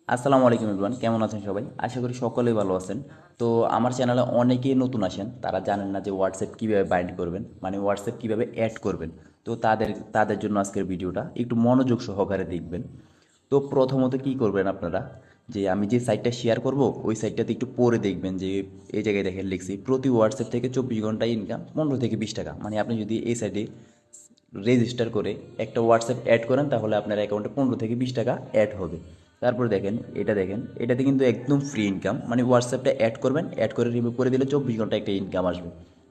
আসসালামু আলাইকুম এভরিওয়ান, কেমন আছেন সবাই? আশা করি সকলেই ভালো আছেন। তো আমার চ্যানেলে অনেকেই নতুন আসেন, তারা জানেন না যে হোয়াটসঅ্যাপ কীভাবে বাইন্ড করবেন, মানে হোয়াটসঅ্যাপ কীভাবে অ্যাড করবেন। তো তাদের জন্য আজকের ভিডিওটা একটু মনোযোগ সহকারে দেখবেন। তো প্রথমত কি করবেন আপনারা, যে আমি যে সাইটটা শেয়ার করব ওই সাইটটাতে একটু পরে দেখবেন যে এই জায়গায় দেখেন লিখছি প্রতি হোয়াটসঅ্যাপ থেকে 24 ঘন্টা ইনকাম 15 থেকে 20 টাকা। মানে আপনি যদি এই সাইটে রেজিস্টার করে একটা হোয়াটসঅ্যাপ অ্যাড করেন তাহলে আপনার অ্যাকাউন্টে 15 থেকে 20 টাকা অ্যাড হবে। তারপরে দেখেন এটাতে কিন্তু একদম ফ্রি ইনকাম, মানে হোয়াটসঅ্যাপটা অ্যাড করবেন, অ্যাড করে রিমুভ করে দিলে 24 ঘন্টা একটা ইনকাম আসবে,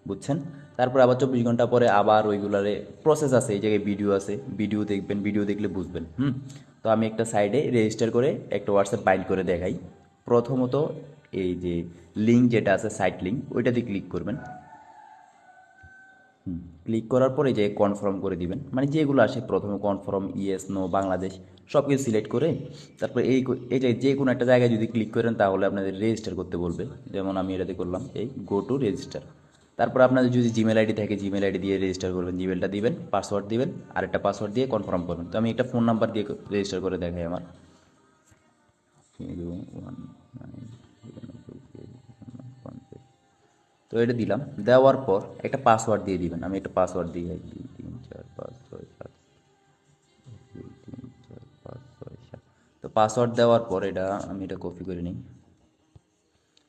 বুঝছেন? তারপর আবার 24 ঘন্টা পরে আবার ওইগুলারে প্রসেস আছে, এই জায়গায় ভিডিও আছে, ভিডিও দেখবেন, ভিডিও দেখলে বুঝবেন। তো আমি একটা সাইডে রেজিস্টার করে একটা হোয়াটসঅ্যাপ বাইন্ড করে দেখাই। প্রথমত এই যে লিঙ্ক যেটা আছে, সাইট লিঙ্ক, ওইটাতে ক্লিক করবেন। ক্লিক করার পরে যে কনফার্ম করে দিবেন, মানে যেগুলো আসে প্রথমে কনফার্ম, ইয়েস, নো, বাংলাদেশ, সব কিছু সিলেক্ট করে তারপর এই যে কোনো একটা জায়গায় যদি ক্লিক করেন তাহলে আপনাদের রেজিস্টার করতে বলবে। যেমন আমি এটাতে করলাম, এই গো টু রেজিস্টার। তারপর আপনাদের যদি জিমেল আইডি থাকে জিমেল আইডি দিয়ে রেজিস্টার করবেন, জিমেলটা দিবেন, পাসওয়ার্ড দিবেন, আরেকটা পাসওয়ার্ড দিয়ে কনফার্ম করবেন। তো আমি একটা ফোন নাম্বার দিয়ে রেজিস্টার করে দেখাই আমার 019। তো এটা দিলাম, দেওয়ার পর একটা পাসওয়ার্ড দিয়ে দিবেন। আমি একটা পাসওয়ার্ড দিই, 1 2 3 4 5 6 7, 2 3 4 5 6 7। তো পাসওয়ার্ড দেওয়ার পর আমি এটা কপি করে নিই।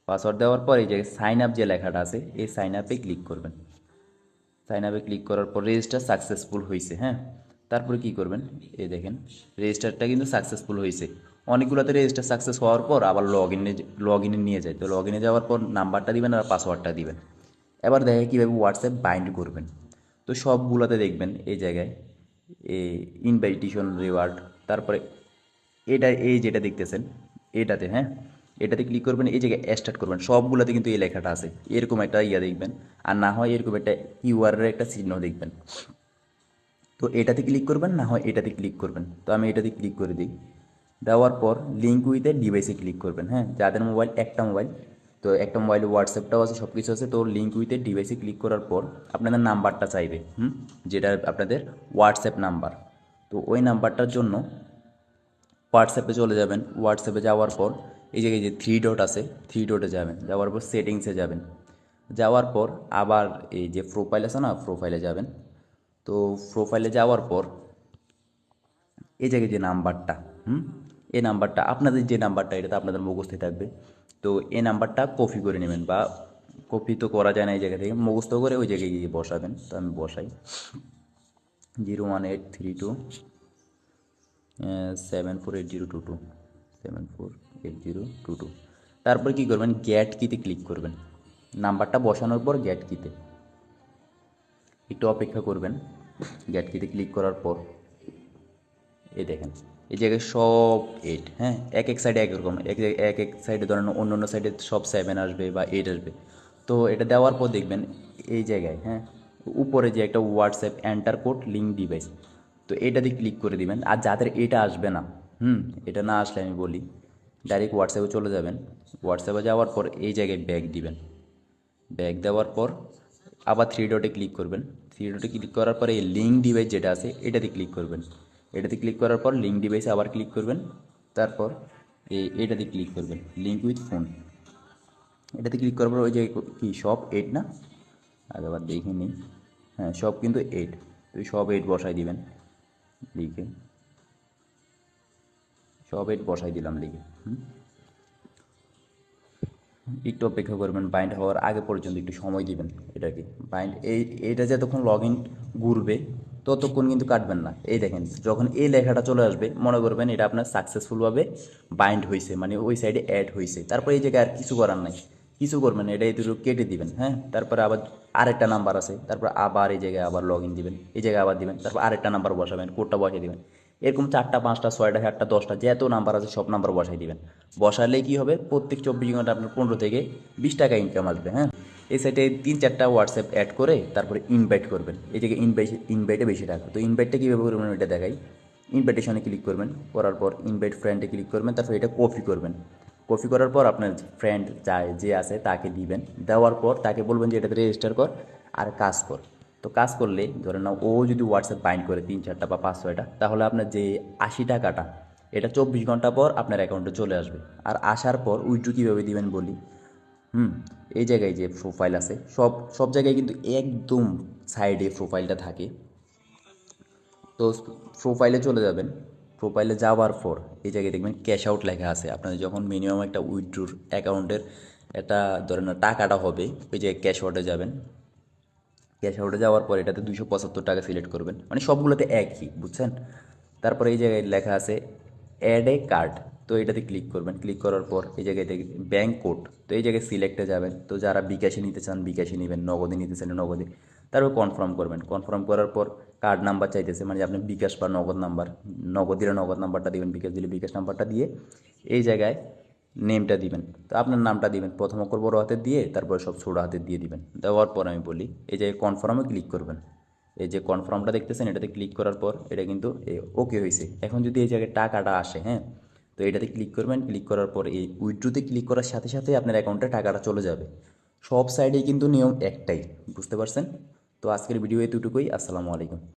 পাসওয়ার্ড দেওয়ার পর এই যে সাইন আপ যে লেখাটা আছে, এই সাইন আপে ক্লিক করবেন। সাইন আপে ক্লিক করার পর রেজিস্টার সাকসেসফুল হয়েছে, হ্যাঁ। তারপরে কি করবেন, এই দেখেন রেজিস্টারটা কিন্তু সাকসেসফুল হয়েছে। অনেকগুলোতে রেজিস্টার সাকসেস হওয়ার পর আবার লগ ইনে নিয়ে যায়। তো লগ ইনে যাওয়ার পর নাম্বারটা দিবেন আর পাসওয়ার্ডটা দিবেন। এবার দেখে কীভাবে হোয়াটসঅ্যাপ বাইন্ড করবেন। তো সবগুলোতে দেখবেন এই জায়গায় এই ইনভাইটেশন রিওয়ার্ড, তারপরে এই যেটা দেখতেছেন এটাতে, হ্যাঁ, এটাতে ক্লিক করবেন, এই জায়গায় স্টার্ট করবেন। সবগুলোতে কিন্তু এই লেখাটা আছে, এরকম একটা দেখবেন। আর না হয় এরকম একটা ইউআরের একটা চিহ্ন দেখবেন। তো এটাতে ক্লিক করবেন, না হয় এটাতে ক্লিক করবেন। তো আমি এটাতে ক্লিক করে দিই। দেওয়ার পর লিঙ্ক উইথ এ ডিভাইসে ক্লিক করবেন, হ্যাঁ, যাদের মোবাইল একটা মোবাইল, তো একটা মোবাইলে হোয়াটসঅ্যাপটাও আছে, সব কিছু আছে। তো লিঙ্ক উইথ এ ডিভাইসে ক্লিক করার পর আপনাদের নাম্বারটা চাইবে, যেটা আপনাদের হোয়াটসঅ্যাপ নাম্বার। তো ওই নাম্বারটার জন্য হোয়াটসঅ্যাপে চলে যাবেন। হোয়াটসঅ্যাপে যাওয়ার পর এই জায়গায় যে থ্রি ডট আছে, থ্রি ডটে যাবেন, যাওয়ার পর সেটিংসে যাবেন। যাওয়ার পর আবার এই যে প্রোফাইল আছে না, প্রোফাইলে যাবেন। তো প্রোফাইলে যাওয়ার পর এই জায়গায় যে নাম্বারটা, হুম এই নাম্বারটা, আপনাদের যে নাম্বারটা, এটা তো আপনাদের মুখস্থই থাকবে। তো এই নাম্বারটা কপি করে নেবেন, বা কপি তো করা যায় না, এই জায়গা থেকে মুখস্থ করে ওই জায়গায় গিয়ে বসাবেন। তো আমি বসাই 01832 748022, 748022। তারপর কী করবেন, গ্যাট কিতে ক্লিক করবেন। নাম্বারটা বসানোর পর গ্যাট কিতে একটু অপেক্ষা করবেন। গ্যাট কিতে ক্লিক করার পর এই দেখেন এই জায়গায় সব 8, হ্যাঁ, এক এক সাইডে এক রকম, এক এক সাইডে ধরেন অন্য অন্য সাইডে সব 7 আসবে বা 8 আসবে। তো এটা দেওয়ার পর দেখবেন এই জায়গায়, হ্যাঁ, উপরে যে একটা WhatsApp enter code link device, তো এটাতে ক্লিক করে দিবেন। আর যাদের এটা আসবে না, এটা না আসলে আমি বলি ডাইরেক্ট হোয়াটসঅ্যাপে চলে যাবেন। হোয়াটসঅ্যাপে যাওয়ার পর এই জায়গায় ব্যাক দিবেন। ব্যাক দেওয়ার পর আবার থ্রি ডটে ক্লিক করবেন। থ্রি ডটে ক্লিক করার পরে এই লিঙ্ক ডিভাইস যেটা আছে এটাতে ক্লিক করবেন। এটাতে ক্লিক করার পর লিঙ্ক ডিভাইসে আবার ক্লিক করবেন। তারপর এটাতে ক্লিক করবেন, লিঙ্ক উইথ ফোন। এটাতে ক্লিক করার পর ওই যে কি সব 8 না, আগে আবার দেখে নিই। হ্যাঁ, সব কিন্তু 8। তো সব 8 বসাই দিবেন লিখে, সব 8 বসাই দিলাম লিখে। একটু অপেক্ষা করবেন, বাইন্ড হওয়ার আগে পর্যন্ত একটু সময় দিবেন এটাকে। এইটা যতক্ষণ লগ ইন ঘুরবে ততক্ষণ কিন্তু কাটবেন না। এই দেখেন যখন এই লেখাটা চলে আসবে মনে করবেন এটা আপনার সাকসেসফুলভাবে বাইন্ড হয়েছে, মানে ওই সাইডে অ্যাড হয়েছে। তারপর এই জায়গায় আর কিছু করার নাই, কিছু করবেন না, এটা একটু কেটে দিবেন, হ্যাঁ। তারপরে আবার আরেকটা নাম্বার আছে, তারপর আবার এই জায়গায় আবার লগ ইন দিবেন, এই জায়গায় আবার দিবেন, তারপর আরেকটা নাম্বার বসাবেন, কোডটা বসিয়ে দিবেন। এরকম 4টা 5টা 6টা 7টা 10টা যত নাম্বার আছে সব নাম্বার বসাই দিবেন। বসালে কি হবে, প্রত্যেক 24 ঘন্টা আপনার 15 থেকে 20 টাকা ইনকাম আসবে, হ্যাঁ। এই সাইটে 3-4টা হোয়াটসঅ্যাপ অ্যাড করে তারপরে ইনভাইট করবেন। এই জায়গায় ইনভাইটে বেশি টাকা। তো ইনভাইটটা কীভাবে করবেন এটা দেখাই। ইনভাইটেশনে ক্লিক করবেন, করার পর ইনভাইট ফ্রেন্ডে ক্লিক করবেন, তারপর এটা কপি করবেন। কপি করার পর আপনার ফ্রেন্ড যে আছে তাকে দিবেন। দেওয়ার পর তাকে বলবেন যে এটাতে রেজিস্টার কর আর কাজ কর। তো কাজ করলে ধরে নাও ও যদি হোয়াটসঅ্যাপ বাইন্ড করে 3-4টা বা 5-6টা, তাহলে আপনার যে 80 টাকাটা, এটা 24 ঘন্টা পর আপনার অ্যাকাউন্টে চলে আসবে। আর আসার পর উইথড্র কীভাবে দিবেন বলি। হুম, এই জায়গায় যে প্রোফাইল আছে সব সব জায়গায় কিন্তু একদম সাইডে প্রোফাইলটা থাকে। তো প্রোফাইলে চলে যাবেন। প্রোফাইলে যাওয়ার পর এই জায়গায় দেখবেন ক্যাশ আউট লেখা আছে। আপনাদের যখন মিনিমাম একটা উইথড্রোর অ্যাকাউন্টের একটা ধরেন না টাকাটা হবে, ওই জায়গায় ক্যাশ আউটে যাবেন। ক্যাশ আউটে যাওয়ার পর এটাতে 275 টাকা সিলেক্ট করবেন, মানে সবগুলোতে একই, বুঝছেন। তারপরে এই জায়গায় লেখা আছে অ্যাড এ কার্ড, তো এটাতে ক্লিক করবেন। ক্লিক করার পর এই জায়গায় ব্যাঙ্ক কোড, তো এই জায়গায় সিলেক্টে যাবেন। তো যারা বিকাশে নিতে চান বিকাশে নেবেন, নগদে নিতে চান নগদে। তারপর কনফার্ম করবেন। কনফার্ম করার পর কার্ড নাম্বার চাইতেছে, মানে আপনি বিকাশ বা নগদ নাম্বার, নগদ দিলে নগদ নাম্বারটা দিবেন, বিকাশ দিলে বিকাশ নাম্বারটা দিয়ে এই জায়গায় নেমটা দিবেন। তো আপনার নামটা দিবেন, প্রথম অক্ষর বড় হাতের দিয়ে তারপরে সব ছোটো হাতের দিয়ে দিবেন। দেওয়ার পর আমি বলি এই যে কনফার্মে ক্লিক করবেন। এই যে কনফার্মটা দেখতেছেন, এটাতে ক্লিক করার পর এটা কিন্তু ওকে হয়েছে। এখন যদি এই জায়গায় টাকাটা আসে, হ্যাঁ, তো এটাতে ক্লিক করবেন। ক্লিক করার পর এই উইথড্রোতে ক্লিক করার সাথে সাথে আপনার অ্যাকাউন্টে টাকাটা চলে যাবে। সব সাইডেই কিন্তু নিয়ম একটাই, বুঝতে পারছেন। তো আজকের ভিডিও এতটুকুই। আসসালামু আলাইকুম।